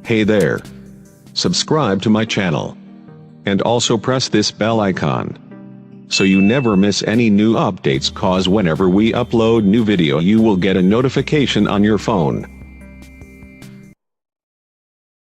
Hey there. Subscribe to my channel. And also press this bell icon, so you never miss any new updates, cause whenever we upload new video you will get a notification on your phone.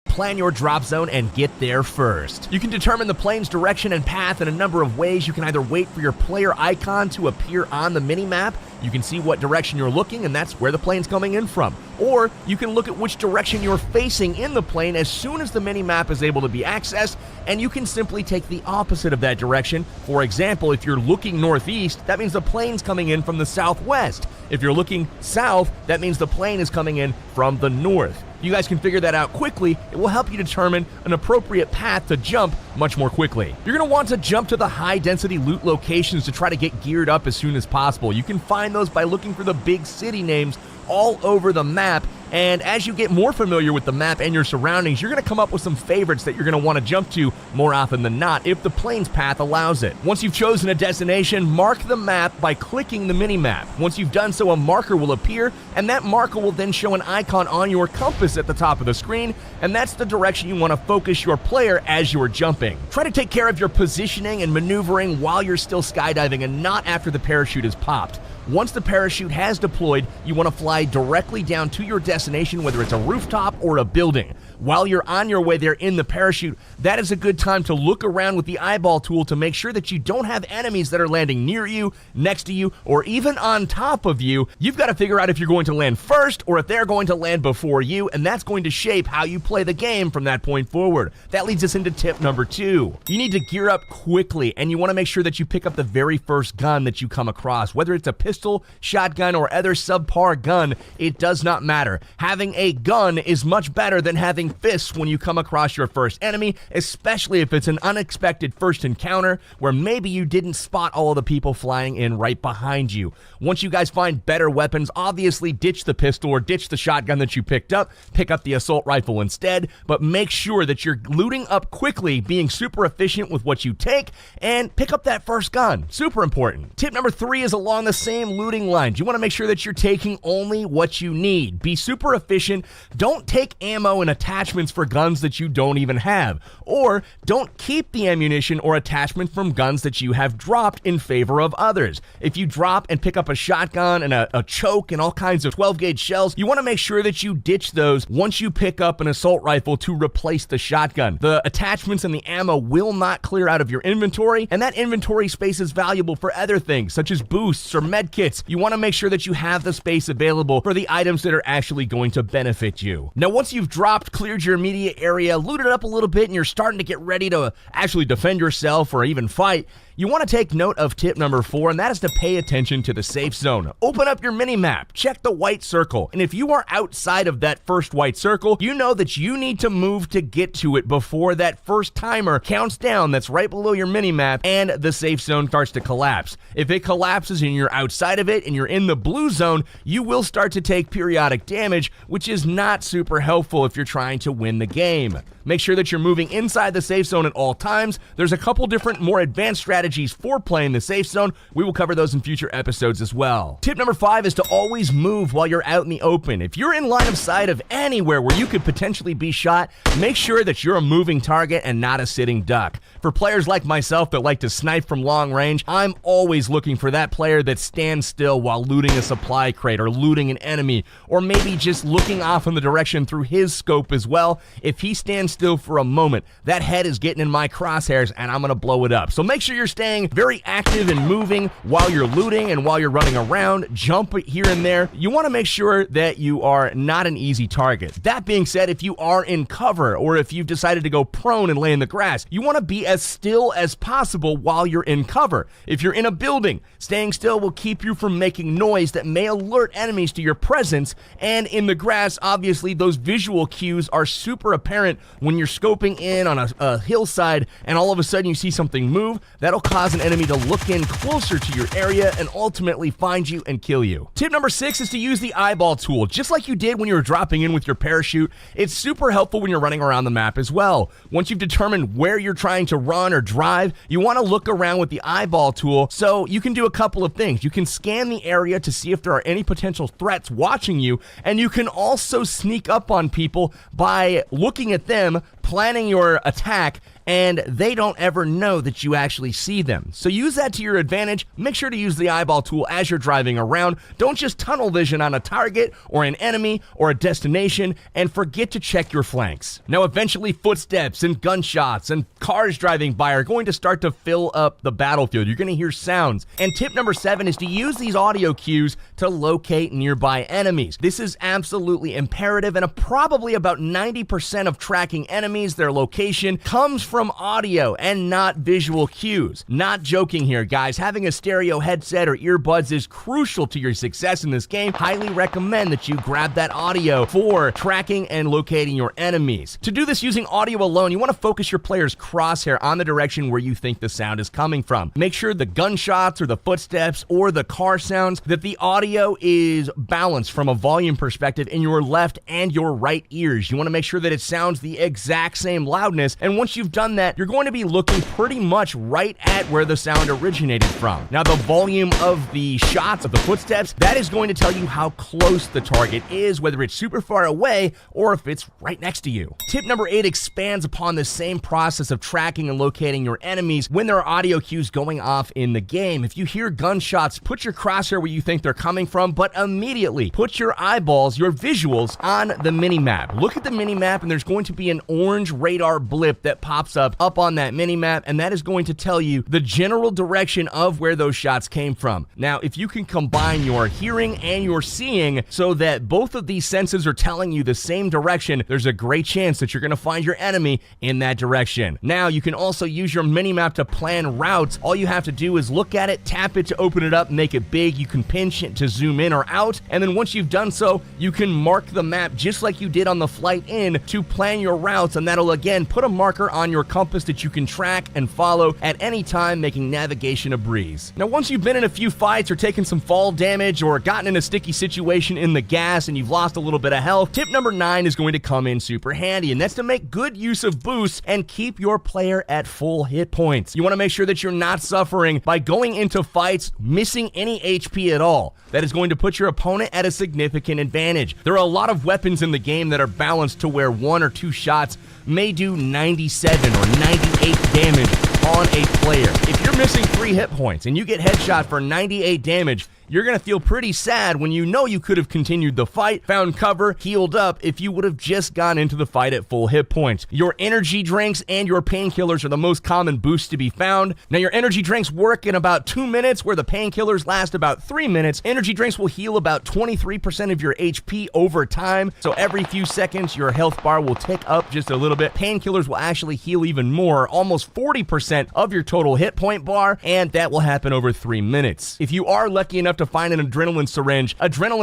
Plan your drop zone and get there first. You can determine the plane's direction and path in a number of ways. You can either wait for your player icon to appear on the mini-map. You can see what direction you're looking, and that's where the plane's coming in from. Or you can look at which direction you're facing in the plane as soon as the mini-map is able to be accessed, and you can simply take the opposite of that direction. For example, if you're looking northeast, that means the plane's coming in from the southwest. If you're looking south, that means the plane is coming in from the north. You guys can figure that out quickly. It will help you determine an appropriate path to jump much more quickly. You're going to want to jump to the high-density loot locations to try to get geared up as soon as possible. You can find those by looking for the big city names all over the map, and as you get more familiar with the map and your surroundings, you're going to come up with some favorites that you're going to want to jump to more often than not if the plane's path allows it. Once you've chosen a destination, mark the map by clicking the mini-map. Once you've done so, a marker will appear, and that marker will then show an icon on your compass at the top of the screen, and that's the direction you want to focus your player as you're jumping. Try to take care of your positioning and maneuvering while you're still skydiving and not after the parachute is popped. Once the parachute has deployed, you want to fly directly down to your destination, whether it's a rooftop or a building. While you're on your way there in the parachute, that is a good time to look around with the eyeball tool to make sure that you don't have enemies that are landing near you, next to you, or even on top of you. You've got to figure out if you're going to land first or if they're going to land before you, and that's going to shape how you play the game from that point forward. That leads us into tip number 2. You need to gear up quickly, and you want to make sure that you pick up the very first gun that you come across. Whether it's a pistol, shotgun, or other subpar gun, it does not matter. Having a gun is much better than having fists when you come across your first enemy, especially if it's an unexpected first encounter where maybe you didn't spot all of the people flying in right behind you. Once you guys find better weapons, obviously ditch the pistol or ditch the shotgun that you picked up, pick up the assault rifle instead, but make sure that you're looting up quickly, being super efficient with what you take, and pick up that first gun. Super important. Tip number 3 is along the same looting lines. You want to make sure that you're taking only what you need. Be super efficient. Don't take ammo and attachments for guns that you don't even have, or don't keep the ammunition or attachment from guns that you have dropped in favor of others. If you drop and pick up a shotgun and a choke and all kinds of 12-gauge shells, you want to make sure that you ditch those once you pick up an assault rifle to replace the shotgun. The attachments and the ammo will not clear out of your inventory, and that inventory space is valuable for other things such as boosts or med kits. You want to make sure that you have the space available for the items that are actually going to benefit you. Now, once you've dropped, cleared your immediate area, looted up a little bit, and you're starting to get ready to actually defend yourself or even fight, you want to take note of tip number 4, and that is to pay attention to the safe zone. Open up your mini-map, check the white circle, and if you are outside of that first white circle, you know that you need to move to get to it before that first timer counts down that's right below your mini-map and the safe zone starts to collapse. If it collapses and you're outside of it and you're in the blue zone, you will start to take periodic damage, which is not super helpful if you're trying to win the game. Make sure that you're moving inside the safe zone at all times. There's a couple different more advanced strategies for playing the safe zone. We will cover those in future episodes as well. Tip number 5 is to always move while you're out in the open. If you're in line of sight of anywhere where you could potentially be shot, make sure that you're a moving target and not a sitting duck. For players like myself that like to snipe from long range, I'm always looking for that player that stands still while looting a supply crate or looting an enemy, or maybe just looking off in the direction through his scope as well. If he stands still for a moment, that head is getting in my crosshairs and I'm gonna blow it up. So make sure you're staying very active and moving while you're looting and while you're running around. Jump here and there. You want to make sure that you are not an easy target. That being said, if you are in cover or if you've decided to go prone and lay in the grass, you want to be as still as possible while you're in cover. If you're in a building, staying still will keep you from making noise that may alert enemies to your presence, and in the grass, obviously, those visual cues are super apparent when you're scoping in on a hillside and all of a sudden you see something move. That'll cause an enemy to look in closer to your area and ultimately find you and kill you. Tip number 6 is to use the eyeball tool. Just like you did when you were dropping in with your parachute, it's super helpful when you're running around the map as well. Once you've determined where you're trying to run or drive, you want to look around with the eyeball tool so you can do a couple of things. You can scan the area to see if there are any potential threats watching you, and you can also sneak up on people by looking at them, planning your attack, and they don't ever know that you actually see them. So use that to your advantage. Make sure to use the eyeball tool as you're driving around. Don't just tunnel vision on a target or an enemy or a destination, and forget to check your flanks. Now, eventually footsteps and gunshots and cars driving by are going to start to fill up the battlefield. You're going to hear sounds. And tip number 7 is to use these audio cues to locate nearby enemies. This is absolutely imperative, and probably about 90% of tracking enemies, their location, comes from audio and not visual cues. Not joking here, guys. Having a stereo headset or earbuds is crucial to your success in this game. Highly recommend that you grab that audio for tracking and locating your enemies. To do this using audio alone, you want to focus your player's crosshair on the direction where you think the sound is coming from. Make sure the gunshots or the footsteps or the car sounds, that the audio is balanced from a volume perspective in your left and your right ears. You want to make sure that it sounds the exact same loudness, and once you've done that, you're going to be looking pretty much right at where the sound originated from. Now, the volume of the shots, of the footsteps, that is going to tell you how close the target is, whether it's super far away or if it's right next to you. Tip number 8 expands upon the same process of tracking and locating your enemies when there are audio cues going off in the game. If you hear gunshots, put your crosshair where you think they're coming from, but immediately put your eyeballs, your visuals, on the mini-map. Look at the mini-map, and there's going to be an orange radar blip that pops up on that mini-map, and that is going to tell you the general direction of where those shots came from. Now, if you can combine your hearing and your seeing so that both of these senses are telling you the same direction, there's a great chance that you're going to find your enemy in that direction. Now, you can also use your mini-map to plan routes. All you have to do is look at it, tap it to open it up, make it big. You can pinch it to zoom in or out, and then once you've done so, you can mark the map just like you did on the flight in to plan your routes, and that'll again put a marker on your compass that you can track and follow at any time, making navigation a breeze. Now, once you've been in a few fights or taken some fall damage or gotten in a sticky situation in the gas and you've lost a little bit of health, tip number 9 is going to come in super handy, and that's to make good use of boosts and keep your player at full hit points. You want to make sure that you're not suffering by going into fights missing any HP at all. That is going to put your opponent at a significant advantage. There are a lot of weapons in the game that are balanced to where 1 or 2 shots may do 97 or 98 damage on a player. If you're missing 3 hit points and you get headshot for 98 damage, you're going to feel pretty sad when you know you could have continued the fight, found cover, healed up if you would have just gone into the fight at full hit points. Your energy drinks and your painkillers are the most common boosts to be found. Now, your energy drinks work in about 2 minutes, where the painkillers last about 3 minutes. Energy drinks will heal about 23% of your HP over time, so every few seconds your health bar will tick up just a little bit. Painkillers will actually heal even more, almost 40% of your total hit point bar, and that will happen over 3 minutes. If you are lucky enough to find an adrenaline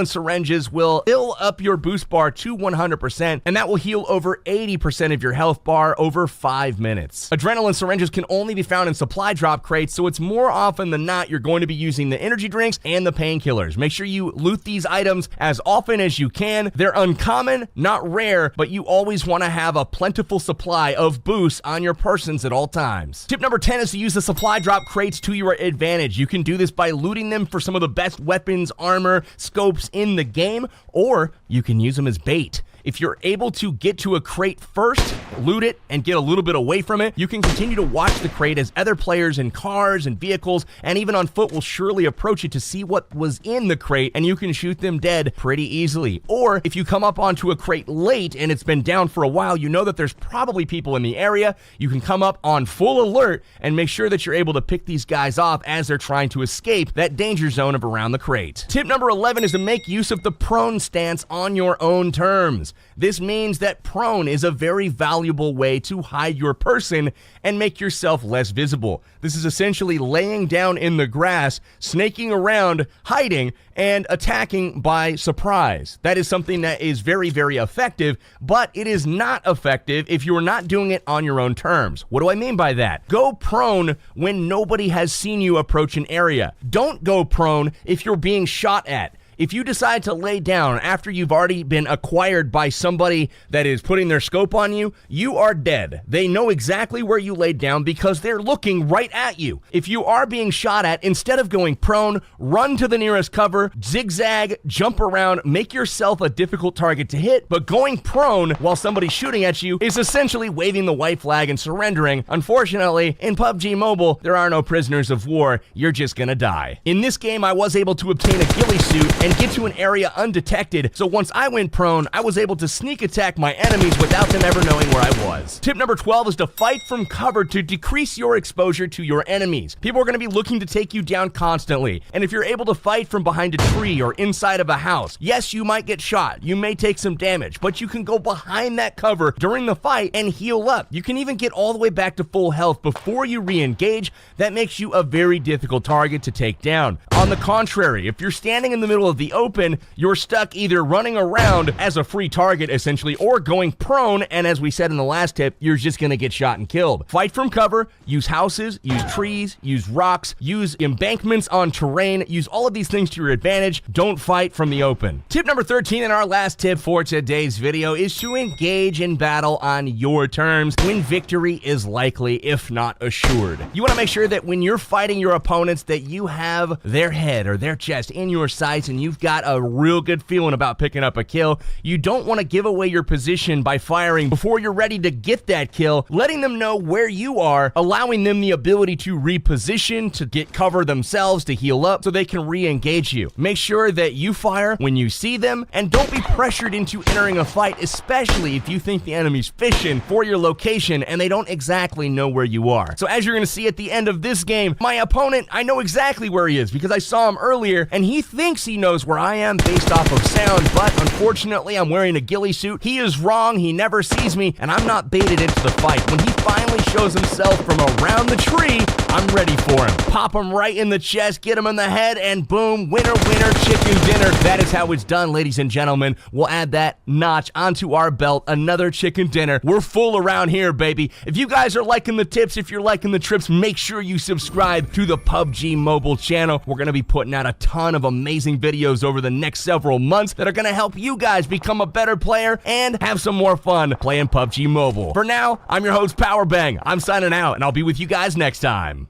syringes will fill up your boost bar to 100%, and that will heal over 80% of your health bar over 5 minutes. Adrenaline syringes can only be found in supply drop crates, so it's more often than not you're going to be using the energy drinks and the painkillers. Make sure you loot these items as often as you can. They're uncommon, not rare, but you always want to have a plentiful supply of boosts on your persons at all times. Tip number 10 is to use the supply drop crates to your advantage. You can do this by looting them for some of the best weapons, armor, scopes in the game, or you can use them as bait. If you're able to get to a crate first, loot it, and get a little bit away from it, you can continue to watch the crate as other players in cars and vehicles and even on foot will surely approach it to see what was in the crate, and you can shoot them dead pretty easily. Or if you come up onto a crate late and it's been down for a while, you know that there's probably people in the area. You can come up on full alert and make sure that you're able to pick these guys off as they're trying to escape that danger zone of around the crate. Tip number 11 is to make use of the prone stance on your own terms. This means that prone is a very valuable way to hide your person and make yourself less visible. This is essentially laying down in the grass, snaking around, hiding, and attacking by surprise. That is something that is very, very effective, but it is not effective if you are not doing it on your own terms. What do I mean by that? Go prone when nobody has seen you approach an area. Don't go prone if you're being shot at. If you decide to lay down after you've already been acquired by somebody that is putting their scope on you, you are dead. They know exactly where you laid down because they're looking right at you. If you are being shot at, instead of going prone, run to the nearest cover, zigzag, jump around, make yourself a difficult target to hit, but going prone while somebody's shooting at you is essentially waving the white flag and surrendering. Unfortunately, in PUBG Mobile, there are no prisoners of war. You're just gonna die. In this game, I was able to obtain a ghillie suit and get to an area undetected, so once I went prone, I was able to sneak attack my enemies without them ever knowing where I was. Tip number 12 is to fight from cover to decrease your exposure to your enemies. People are going to be looking to take you down constantly, and if you're able to fight from behind a tree or inside of a house, yes, you might get shot, you may take some damage, but you can go behind that cover during the fight and heal up. You can even get all the way back to full health before you re-engage. That makes you a very difficult target to take down. On the contrary, if you're standing in the middle of the open, you're stuck either running around as a free target essentially or going prone, and as we said in the last tip, you're just gonna get shot and killed. Fight from cover, use houses, use trees, use rocks, use embankments on terrain, use all of these things to your advantage. Don't fight from the open. Tip number 13 and our last tip for today's video is to engage in battle on your terms when victory is likely, if not assured. You wanna make sure that when you're fighting your opponents that you have their head or their chest in your sights and you've got a real good feeling about picking up a kill. You don't want to give away your position by firing before you're ready to get that kill, letting them know where you are, allowing them the ability to reposition, to get cover themselves, to heal up so they can re-engage you. Make sure that you fire when you see them and don't be pressured into entering a fight, especially if you think the enemy's fishing for your location and they don't exactly know where you are. So as you're going to see at the end of this game, my opponent, I know exactly where he is because I saw him earlier and he thinks he knows where I am based off of sound, but unfortunately I'm wearing a ghillie suit. He is wrong, he never sees me, and I'm not baited into the fight. When he finally shows himself from around the tree, I'm ready for him. Pop him right in the chest, get him in the head, and boom, winner, winner, chicken dinner. That is how it's done, ladies and gentlemen. We'll add that notch onto our belt, another chicken dinner. We're full around here, baby. If you guys are liking the tips, if you're liking the trips, make sure you subscribe to the PUBG Mobile channel. We're going to be putting out a ton of amazing videos over the next several months that are going to help you guys become a better player and have some more fun playing PUBG Mobile. For now, I'm your host, Pubg. I'm signing out, and I'll be with you guys next time.